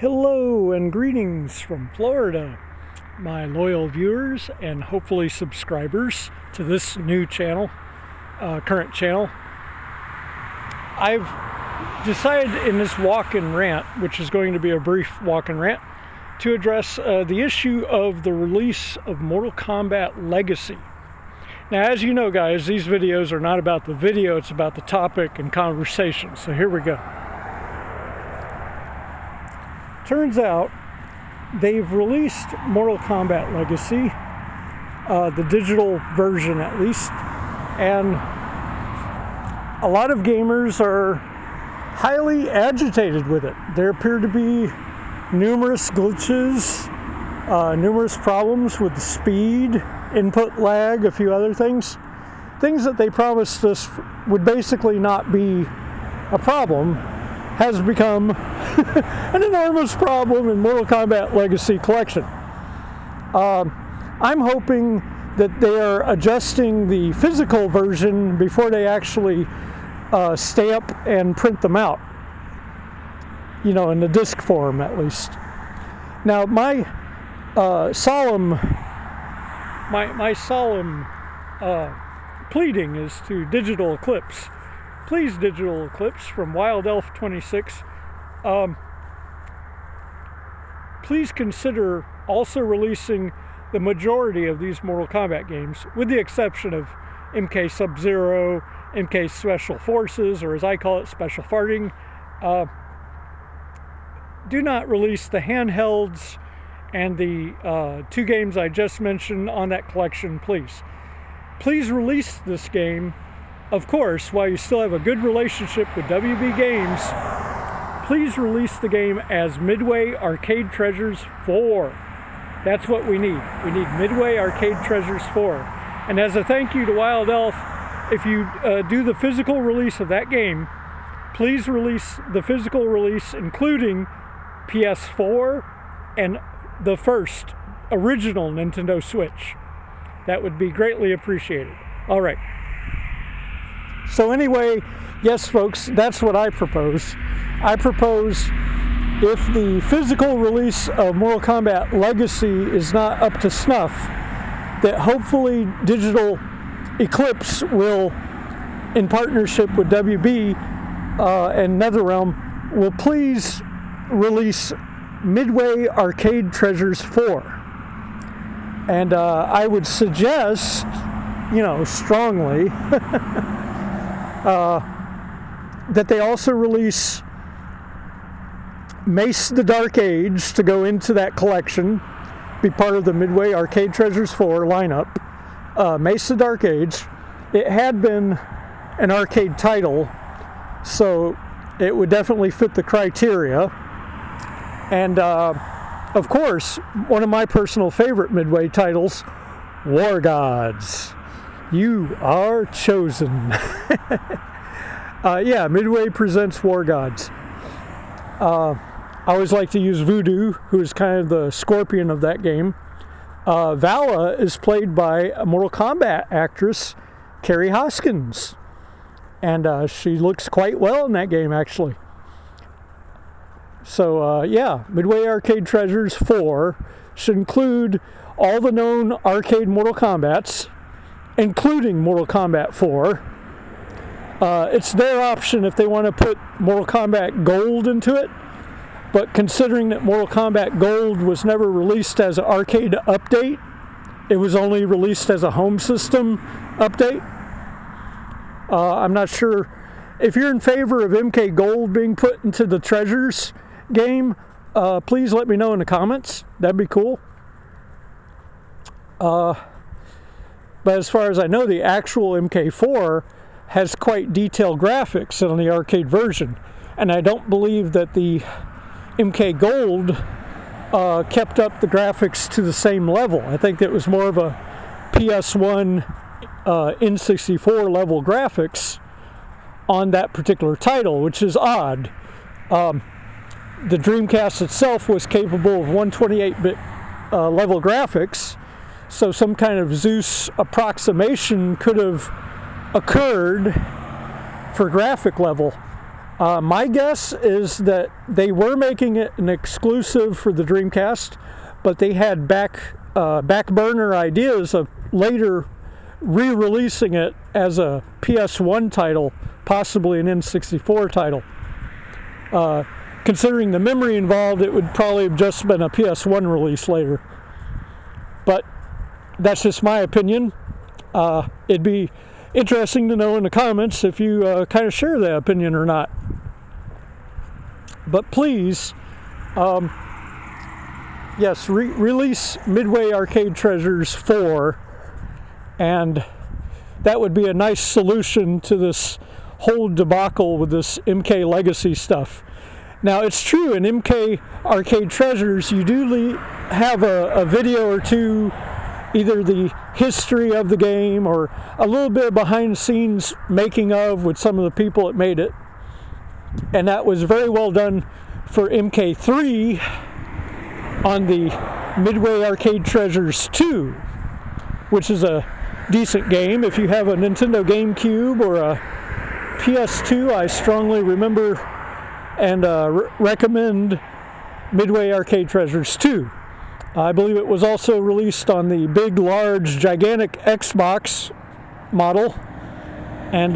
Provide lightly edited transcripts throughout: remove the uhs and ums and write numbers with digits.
Hello and greetings from Florida, my loyal viewers and hopefully subscribers to this new channel, current channel. I've decided in this walk and rant, which is going to be a brief walk and rant, to address the issue of the release of Mortal Kombat Legacy. Now, as you know, guys, these videos are not about the video, it's about the topic and conversation. So here we go. Turns out they've released Mortal Kombat Legacy, the digital version at least, and a lot of gamers are highly agitated with it. There appear to be numerous glitches, numerous problems with the speed, input lag, a few other things that they promised us would basically not be a problem, has become an enormous problem in Mortal Kombat Legacy Collection. I'm hoping that they are adjusting the physical version before they actually stamp and print them out, you know, in the disc form at least. Now, my solemn pleading is to Digital Eclipse. Please, Digital Eclipse from Wild Elf 26, please consider also releasing the majority of these Mortal Kombat games, with the exception of MK Sub-Zero, MK Special Forces, or as I call it, Special Farting. Do not release the handhelds and the two games I just mentioned on that collection, please. Please release this game, of course, while you still have a good relationship with WB Games. Please release the game as Midway Arcade Treasures 4. That's what we need. We need Midway Arcade Treasures 4. And as a thank you to Wild Elf, if you do the physical release of that game, please release the physical release including PS4 and the first original Nintendo Switch. That would be greatly appreciated. All right. So anyway, yes, folks, that's what I propose. I propose, if the physical release of Mortal Kombat Legacy is not up to snuff, that hopefully Digital Eclipse will, in partnership with WB and NetherRealm, will please release Midway Arcade Treasures 4. And I would suggest, you know, strongly, that they also release Mace the Dark Age to go into that collection, be part of the Midway Arcade Treasures 4 lineup. Mace the Dark Age, it had been an arcade title, so it would definitely fit the criteria. And of course, one of my personal favorite Midway titles, War Gods. You are chosen. Yeah, Midway presents War Gods. I always like to use Voodoo, who is kind of the scorpion of that game. Vala is played by a Mortal Kombat actress, Carrie Hoskins. And she looks quite well in that game, actually. So, yeah, Midway Arcade Treasures 4 should include all the known arcade Mortal Kombats, including Mortal Kombat 4. It's their option if they want to put Mortal Kombat Gold into it, but considering that Mortal Kombat Gold was never released as an arcade update, it was only released as a home system update. I'm not sure if you're in favor of MK Gold being put into the Treasures game. Please let me know in the comments. That'd be cool. But as far as I know, the actual MK4 has quite detailed graphics on the arcade version. And I don't believe that the MK Gold kept up the graphics to the same level. I think that was more of a PS1 N64 level graphics on that particular title, which is odd. The Dreamcast itself was capable of 128-bit level graphics, so some kind of Zeus approximation could have occurred for graphic level. My guess is that they were making it an exclusive for the Dreamcast, but they had back burner ideas of later re-releasing it as a PS1 title, possibly an N64 title. Considering the memory involved, it would probably have just been a PS1 release later. But that's just my opinion. It'd be interesting to know in the comments if you kind of share that opinion or not. But please, yes, release Midway Arcade Treasures 4, and that would be a nice solution to this whole debacle with this MK Legacy stuff. Now, it's true, in MK Arcade Treasures, you do have a video or two, either the history of the game or a little bit of behind the scenes making of with some of the people that made it. And that was very well done for MK3 on the Midway Arcade Treasures 2, which is a decent game. If you have a Nintendo GameCube or a PS2, I strongly remember and recommend Midway Arcade Treasures 2. I believe it was also released on the big, large, gigantic Xbox model, and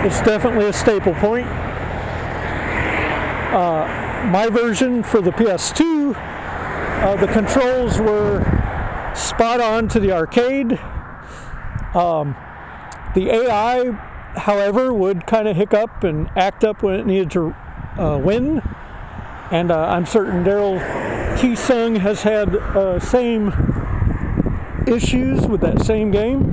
it's definitely a staple point. My version for the PS2, the controls were spot on to the arcade. The AI, however, would kind of hiccup and act up when it needed to win. And I'm certain Daryl Keesung has had same issues with that same game.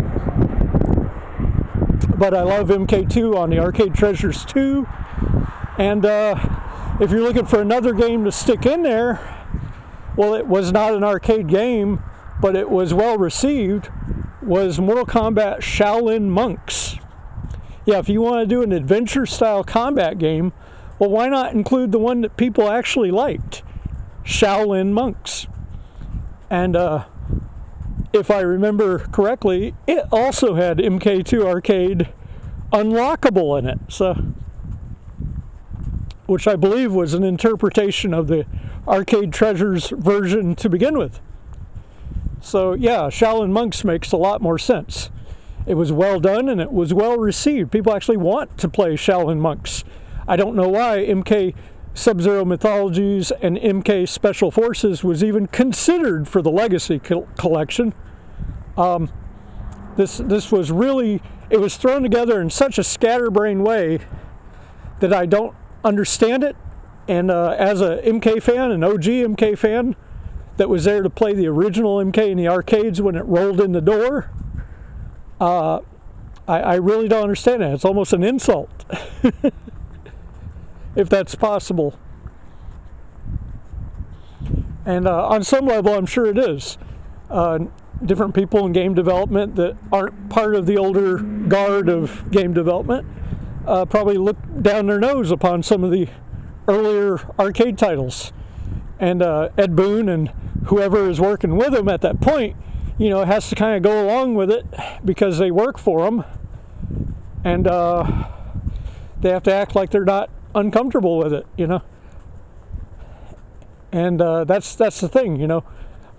But I love MK2 on the Arcade Treasures 2. And if you're looking for another game to stick in there, well, it was not an arcade game, but it was well received, was Mortal Kombat Shaolin Monks. Yeah, if you want to do an adventure-style combat game, well, why not include the one that people actually liked, Shaolin Monks? And if I remember correctly, it also had MK2 Arcade unlockable in it, so, which I believe was an interpretation of the Arcade Treasures version to begin with. So yeah, Shaolin Monks makes a lot more sense. It was well done and it was well received. People actually want to play Shaolin Monks. I don't know why MK Sub-Zero Mythologies and MK Special Forces was even considered for the Legacy collection. This was really, it was thrown together in such a scatterbrained way that I don't understand it. And as a MK fan, an OG MK fan that was there to play the original MK in the arcades when it rolled in the door, I really don't understand it. It's almost an insult. If that's possible. And on some level, I'm sure it is. Different people in game development that aren't part of the older guard of game development probably look down their nose upon some of the earlier arcade titles. And Ed Boon and whoever is working with him at that point, you know, has to kind of go along with it because they work for him. And they have to act like they're not uncomfortable with it, you know. And that's the thing, you know.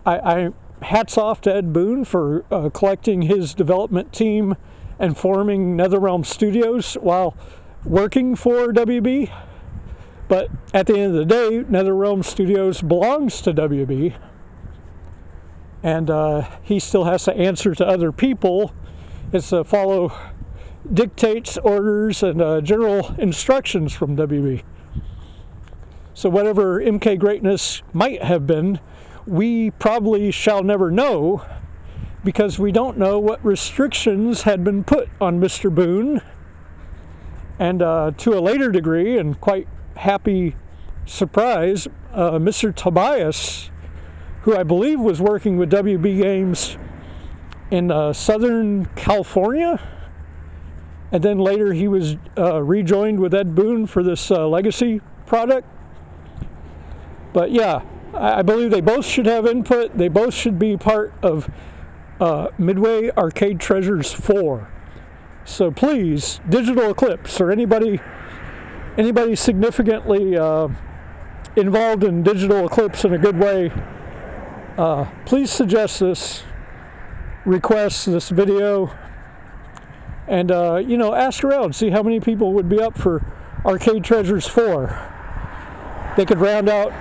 I hats off to Ed Boon for collecting his development team and forming NetherRealm Studios while working for WB. But at the end of the day, NetherRealm Studios belongs to WB. And he still has to answer to other people. It's to follow dictates, orders, and general instructions from WB. So whatever MK greatness might have been, we probably shall never know, because we don't know what restrictions had been put on Mr. Boon. And to a later degree, and quite happy surprise, Mr. Tobias, who I believe was working with WB Games in Southern California, and then later he was rejoined with Ed Boon for this Legacy product. But yeah, I believe they both should have input. They both should be part of Midway Arcade Treasures 4. So please, Digital Eclipse, or anybody significantly involved in Digital Eclipse in a good way, please suggest this, request this video, and ask around, see how many people would be up for Arcade Treasures 4. They could round out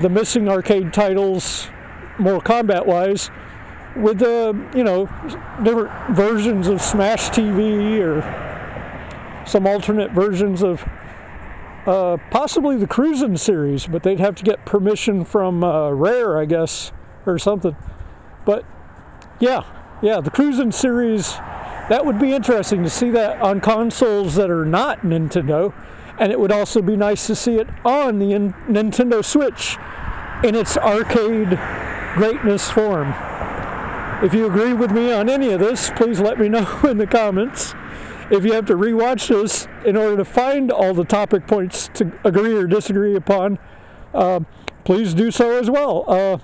the missing arcade titles, Mortal Kombat wise, with different versions of Smash TV, or some alternate versions of possibly the Cruisin' series, but they'd have to get permission from Rare, I guess, or something. But yeah, the Cruisin' series, that would be interesting to see that on consoles that are not Nintendo, and it would also be nice to see it on the Nintendo Switch in its arcade greatness form. If you agree with me on any of this, please let me know in the comments. If you have to rewatch this in order to find all the topic points to agree or disagree upon, please do so as well.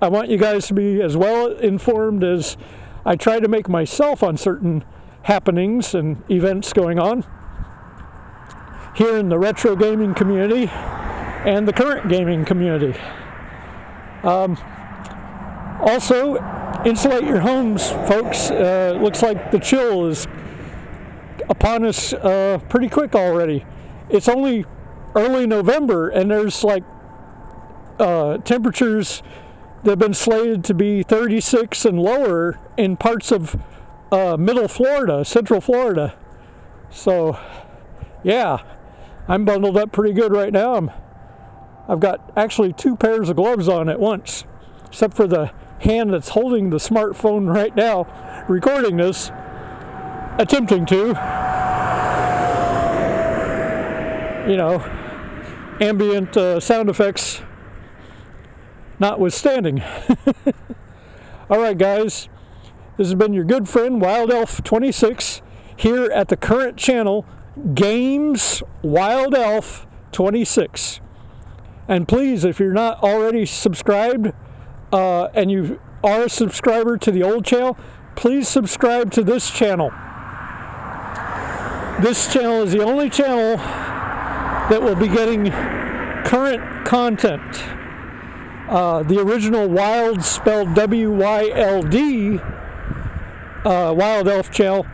I want you guys to be as well informed as I try to make myself on certain happenings and events going on here in the retro gaming community and the current gaming community. Also, insulate your homes, folks. Looks like the chill is upon us pretty quick already. It's only early November, and there's like temperatures that have been slated to be 36 and lower in parts of middle Florida, central Florida. So yeah, I'm bundled up pretty good right now. I've got actually 2 pairs of gloves on at once, except for the hand that's holding the smartphone right now, recording this, attempting to, ambient sound effects notwithstanding. Alright guys, this has been your good friend Wild Elf 26 here at the current channel Games Wild Elf 26. And please, if you're not already subscribed and you are a subscriber to the old channel, please subscribe to this channel. This channel is the only channel that will be getting current content. The original Wild, spelled W-Y-L-D, Wild Elf channel,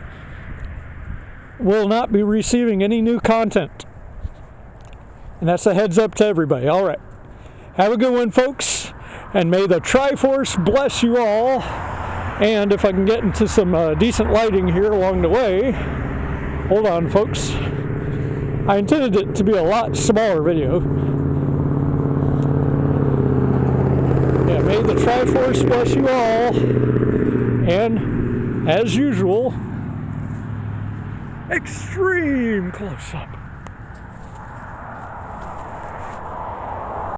will not be receiving any new content. And that's a heads up to everybody. All right. Have a good one, folks. And may the Triforce bless you all. And if I can get into some decent lighting here along the way. Hold on, folks. I intended it to be a lot smaller video. Yeah, may the Triforce bless you all. And, as usual, extreme close-up.